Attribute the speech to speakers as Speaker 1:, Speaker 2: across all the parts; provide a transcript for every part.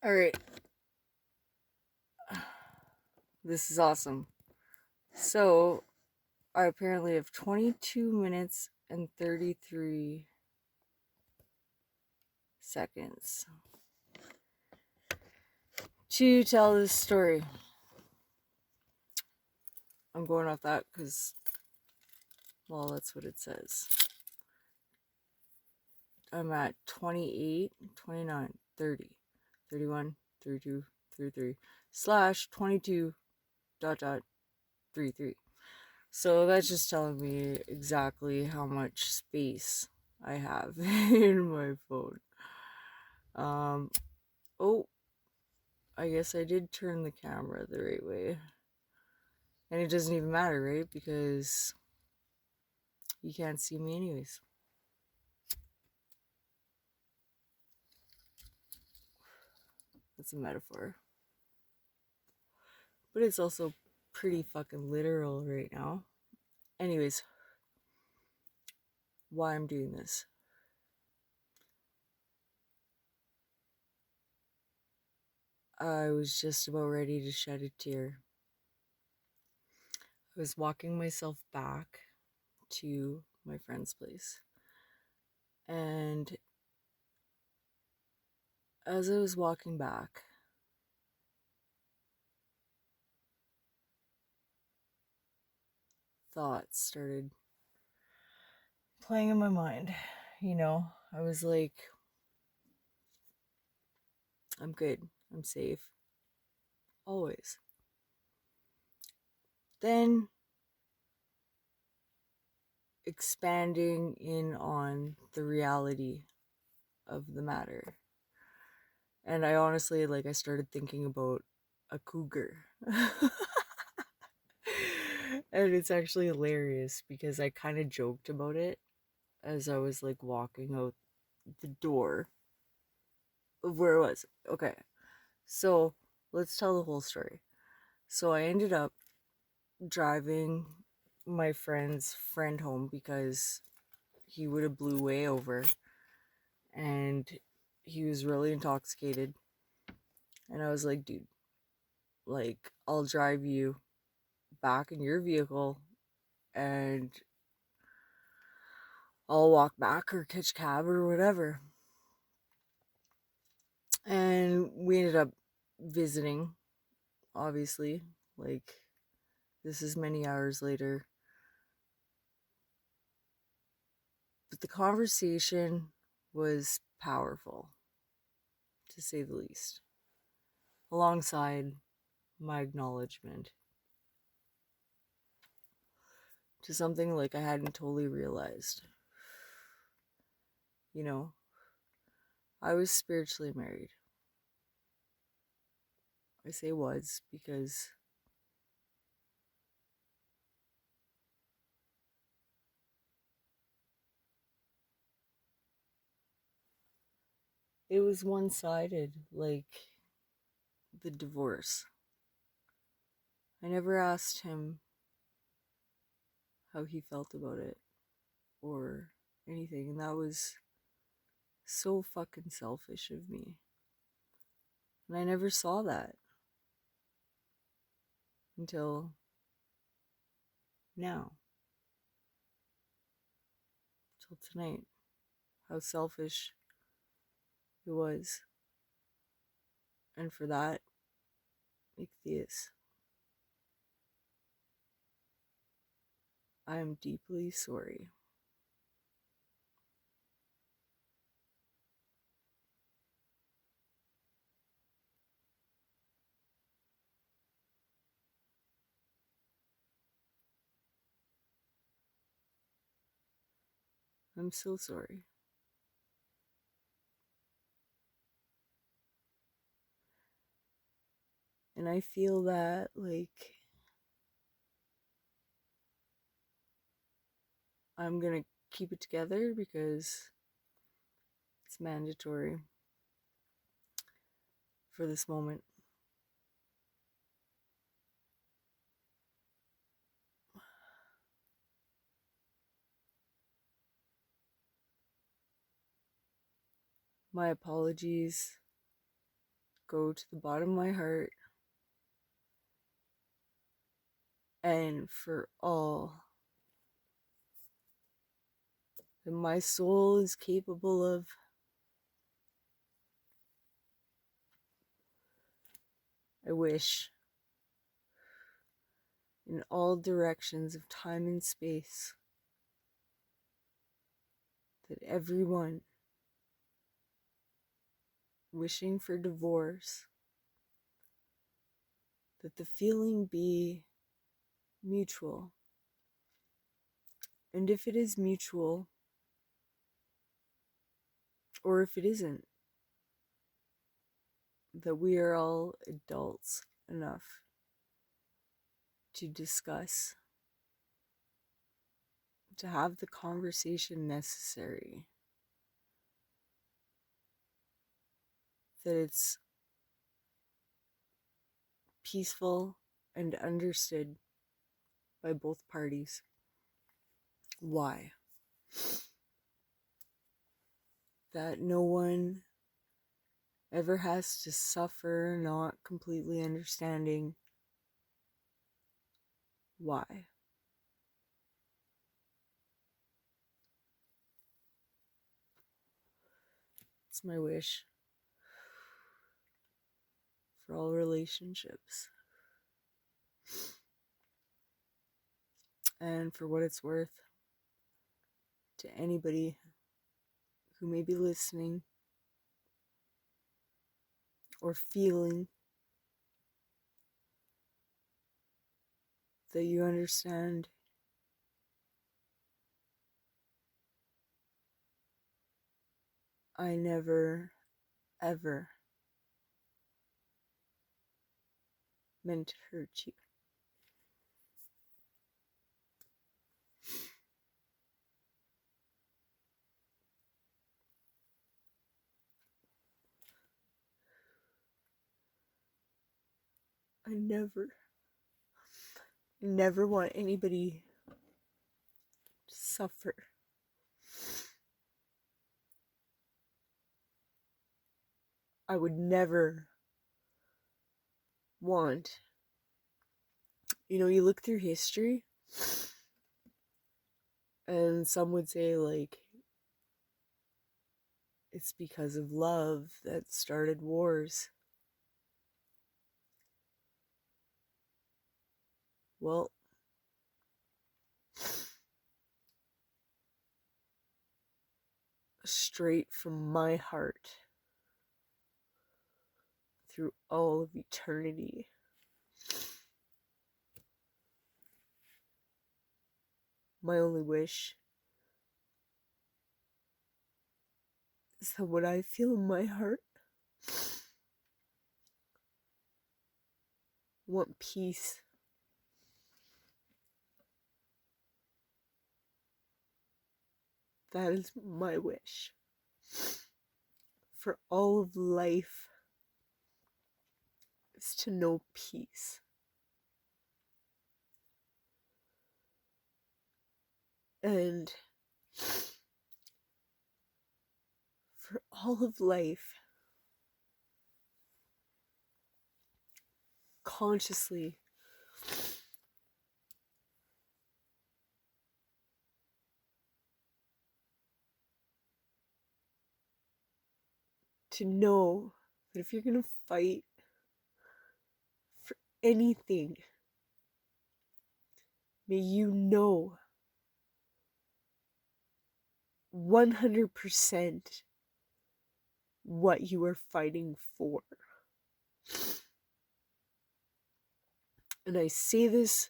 Speaker 1: Alright, this is awesome. So, I apparently have 22 minutes and 33 seconds to tell this story. I'm going off that because, well, that's what it says. I'm at 28, 29, 30, 31, 32, 33, slash 22 dot dot 33. So that's just telling me exactly how much space I have in my phone. Oh, I guess I did turn the camera the right way. And it doesn't even matter, right? Because you can't see me anyways. That's a metaphor. But it's also pretty fucking literal right now. Anyways, why I'm doing this. I was just about ready to shed a tear. I was walking myself back to my friend's place. And as I was walking back, thoughts started playing in my mind. I was like, I'm good. I'm safe. Always. Then expanding in on the reality of the matter. And I honestly, I started thinking about a cougar. And it's actually hilarious because I kind of joked about it as I was walking out the door of where it was. Okay, so let's tell the whole story. So I ended up driving my friend's friend home because he would have blew way over and he was really intoxicated. And I was like, dude, I'll drive you back in your vehicle and I'll walk back or catch cab or whatever. And we ended up visiting, obviously. This is many hours later. But the conversation was powerful, to say the least, alongside my acknowledgement to something I hadn't totally realized. I was spiritually married. I say was because it was one-sided, like the divorce. I never asked him how he felt about it or anything, and that was so fucking selfish of me. And I never saw that until now, till tonight, how selfish it was. And for that, Ichthyus, I am deeply sorry. I'm so sorry. And I feel that, I'm gonna keep it together because it's mandatory for this moment. My apologies go to the bottom of my heart and for all that my soul is capable of, I wish in all directions of time and space that everyone wishing for divorce, that the feeling be mutual. And if it is mutual, or if it isn't, that we are all adults enough to discuss, to have the conversation necessary, that it's peaceful and understood by both parties. Why? That no one ever has to suffer not completely understanding why. It's my wish for all relationships. And for what it's worth, to anybody who may be listening or feeling that you understand, I never, ever meant to hurt you. I never want anybody to suffer. I would never want, you look through history, and some would say, like, it's because of love that started wars. Well, straight from my heart, through all of eternity, my only wish is that what I feel in my heart, want peace. That is my wish for all of life, is to know peace. And for all of life, consciously to know that if you're going to fight for anything, may you know 100% what you are fighting for. And I say this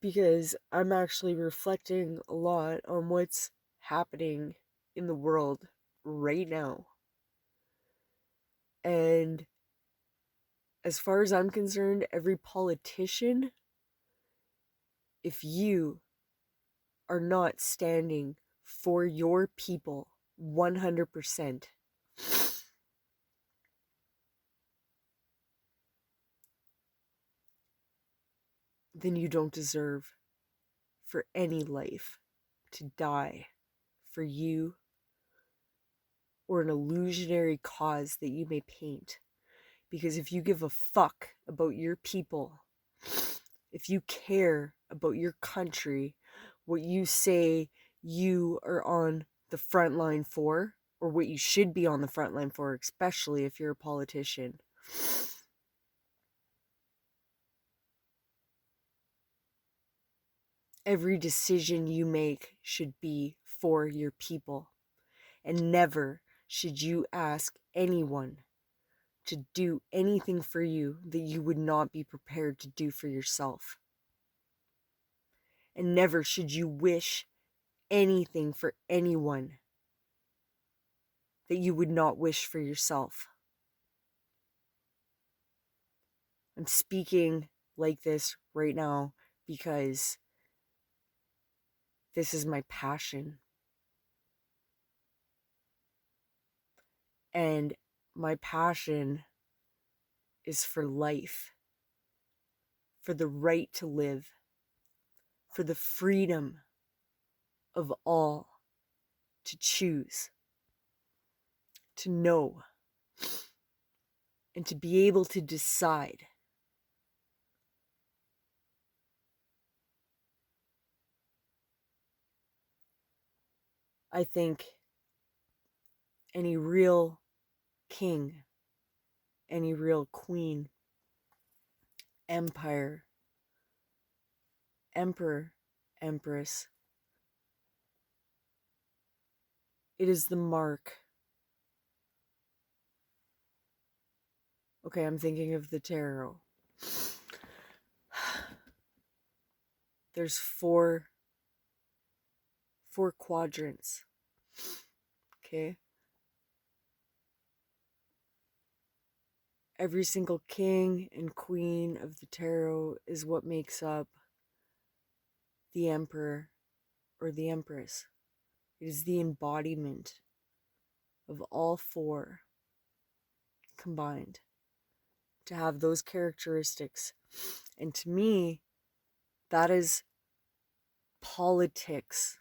Speaker 1: because I'm actually reflecting a lot on what's happening in the world right now. And as far as I'm concerned, every politician, if you are not standing for your people 100%, then you don't deserve for any life to die for you or an illusionary cause that you may paint. Because if you give a fuck about your people, if you care about your country, what you say you are on the front line for, or what you should be on the front line for, especially if you're a politician, every decision you make should be for your people. And never should you ask anyone to do anything for you that you would not be prepared to do for yourself. And never should you wish anything for anyone that you would not wish for yourself. I'm speaking like this right now because this is my passion. And my passion is for life, for the right to live, for the freedom of all to choose, to know, and to be able to decide. I think any real king, any real queen, empire, emperor, empress, it is the mark. Okay, I'm thinking of the tarot. There's four quadrants. Okay? Every single king and queen of the tarot is what makes up the emperor or the empress. It is the embodiment of all four combined to have those characteristics. And to me, that is politics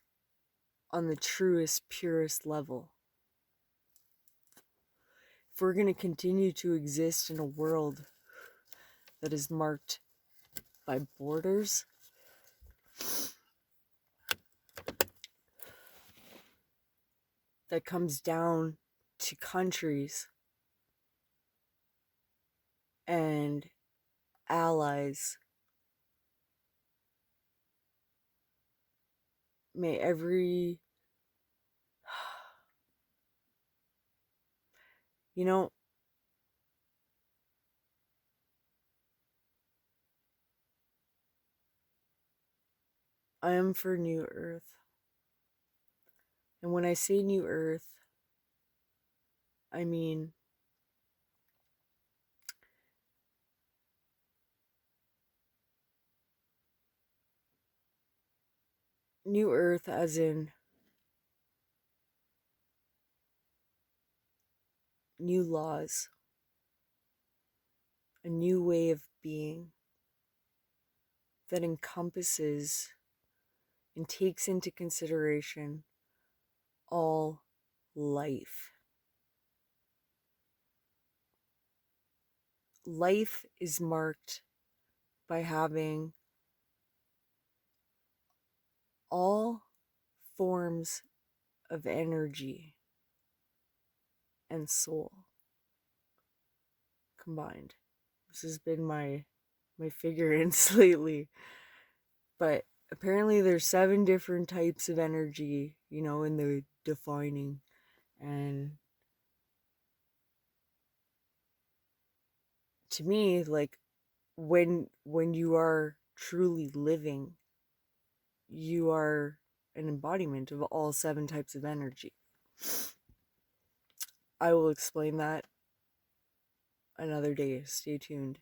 Speaker 1: on the truest, purest level. If we're going to continue to exist in a world that is marked by borders, that comes down to countries and allies, may every, you know, I am for New Earth. And when I say New Earth, I mean New Earth as in new laws, a new way of being that encompasses and takes into consideration all life. Life is marked by having all forms of energy and soul combined. This has been my figurance lately. But apparently there's 7 different types of energy, in the defining. And to me, like, when you are truly living, you are an embodiment of all 7 types of energy. I will explain that another day. Stay tuned.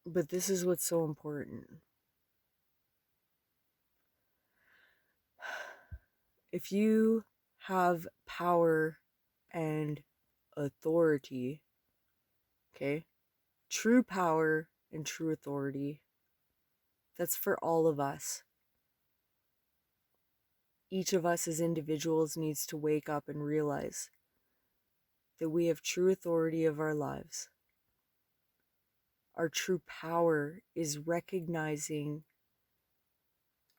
Speaker 1: But this is what's so important. If you have power and authority, okay, true power and true authority, That's for all of us. Each of us as individuals needs to wake up and realize that we have true authority of our lives. Our true power is recognizing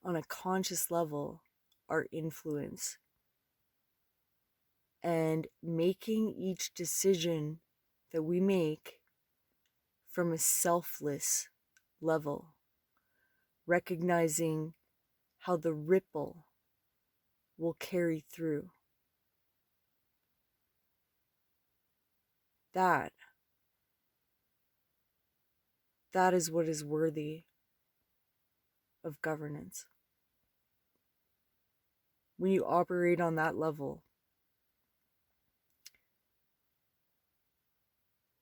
Speaker 1: on a conscious level our influence and making each decision that we make from a selfless level, recognizing how the ripple will carry through. That is what is worthy of governance. When you operate on that level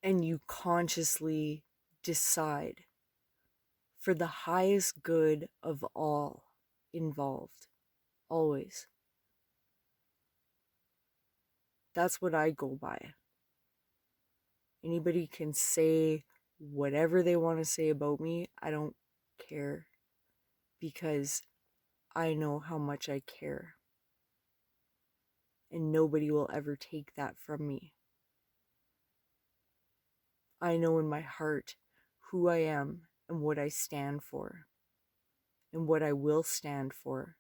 Speaker 1: and you consciously decide for the highest good of all involved, always. That's what I go by. Anybody can say whatever they want to say about me. I don't care, because I know how much I care. And nobody will ever take that from me. I know in my heart who I am and what I stand for, and what I will stand for,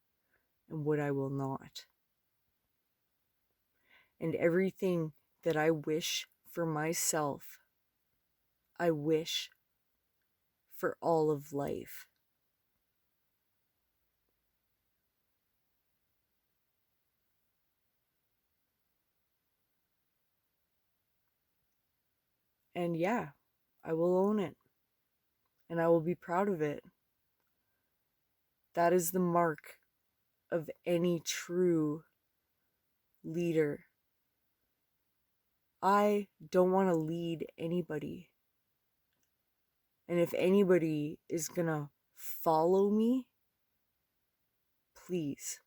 Speaker 1: and what I will not. And everything that I wish for myself, I wish for all of life. And yeah, I will own it. And I will be proud of it. That is the mark of any true leader. I don't want to lead anybody. And if anybody is gonna follow me, please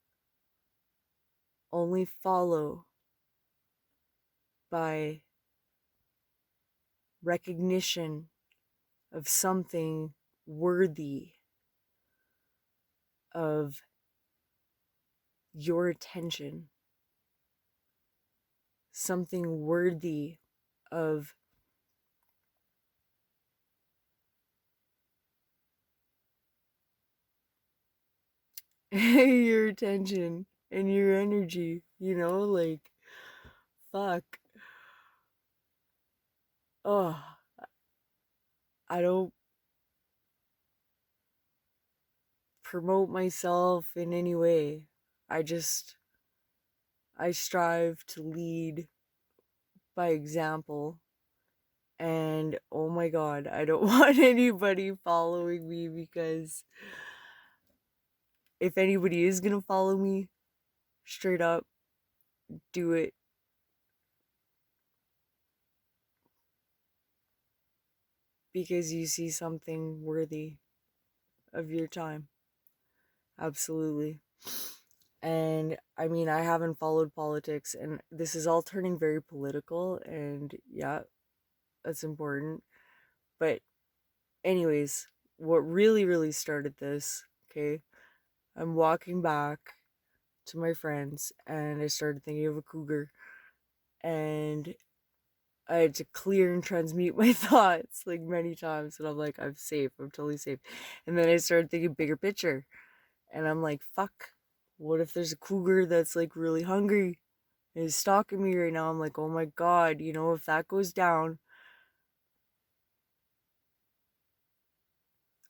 Speaker 1: only follow by recognition of something worthy of your attention, something worthy of your attention and your energy, like, fuck. Oh, I don't promote myself in any way. I strive to lead by example. And oh my God, I don't want anybody following me, because if anybody is gonna follow me, straight up, do it because you see something worthy of your time. Absolutely. And I mean, I haven't followed politics, and this is all turning very political, and yeah, that's important. But anyways, what really, really started this, okay, I'm walking back to my friends, and I started thinking of a cougar, and I had to clear and transmute my thoughts like many times, and I'm like, I'm safe, I'm totally safe. And then I started thinking bigger picture, and I'm like, fuck, what if there's a cougar that's like really hungry and is stalking me right now? I'm like, oh my God, if that goes down.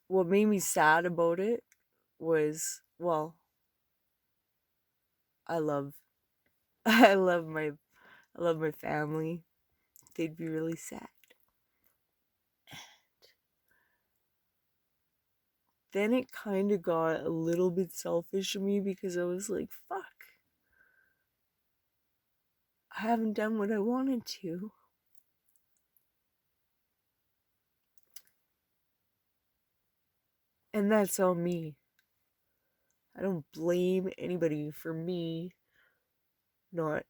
Speaker 1: What made me sad about it was, well, I love I love my family. They'd be really sad. Then it kind of got a little bit selfish of me, because I was like, fuck, I haven't done what I wanted to. And that's on me. I don't blame anybody for me not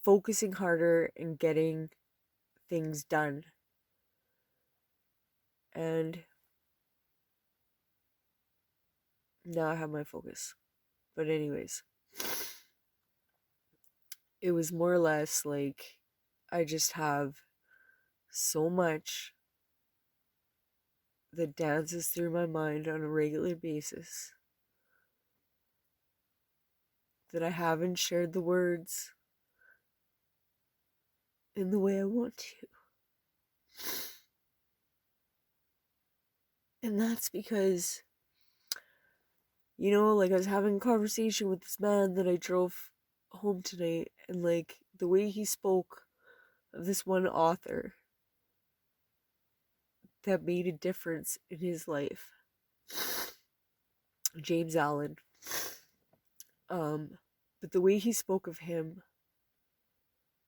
Speaker 1: focusing harder and getting things done. And now I have my focus. But anyways, it was more or less like I just have so much that dances through my mind on a regular basis that I haven't shared the words in the way I want to. And that's because, like I was having a conversation with this man that I drove home tonight, and like the way he spoke of this one author that made a difference in his life, James Allen. But the way he spoke of him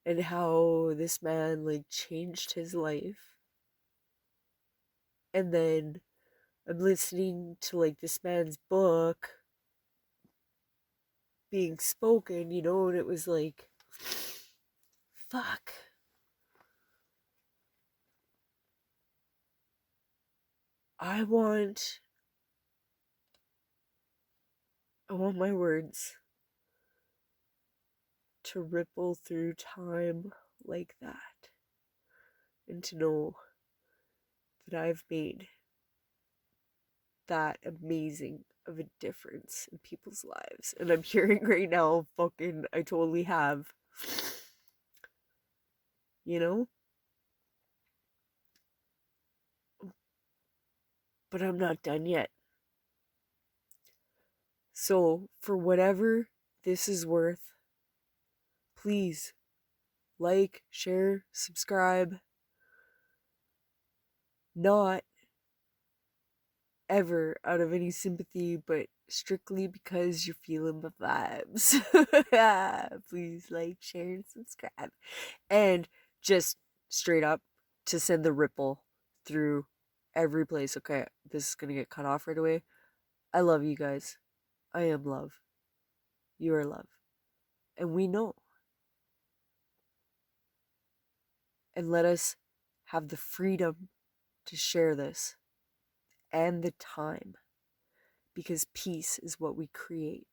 Speaker 1: and how this man like changed his life, and then I'm listening to like this man's book being spoken, and it was like, fuck. I want my words to ripple through time like that, and to know that I've made that amazing of a difference in people's lives. And I'm hearing right now, fucking, I totally have. You know? But I'm not done yet. So, for whatever this is worth, please like, share, subscribe. Not ever out of any sympathy, but strictly because you're feeling the vibes. Please like, share, and subscribe. And just straight up to send the ripple through every place. Okay, this is gonna get cut off right away. I love you guys. I am love. You are love. And we know. And let us have the freedom to share this and the time, because peace is what we create.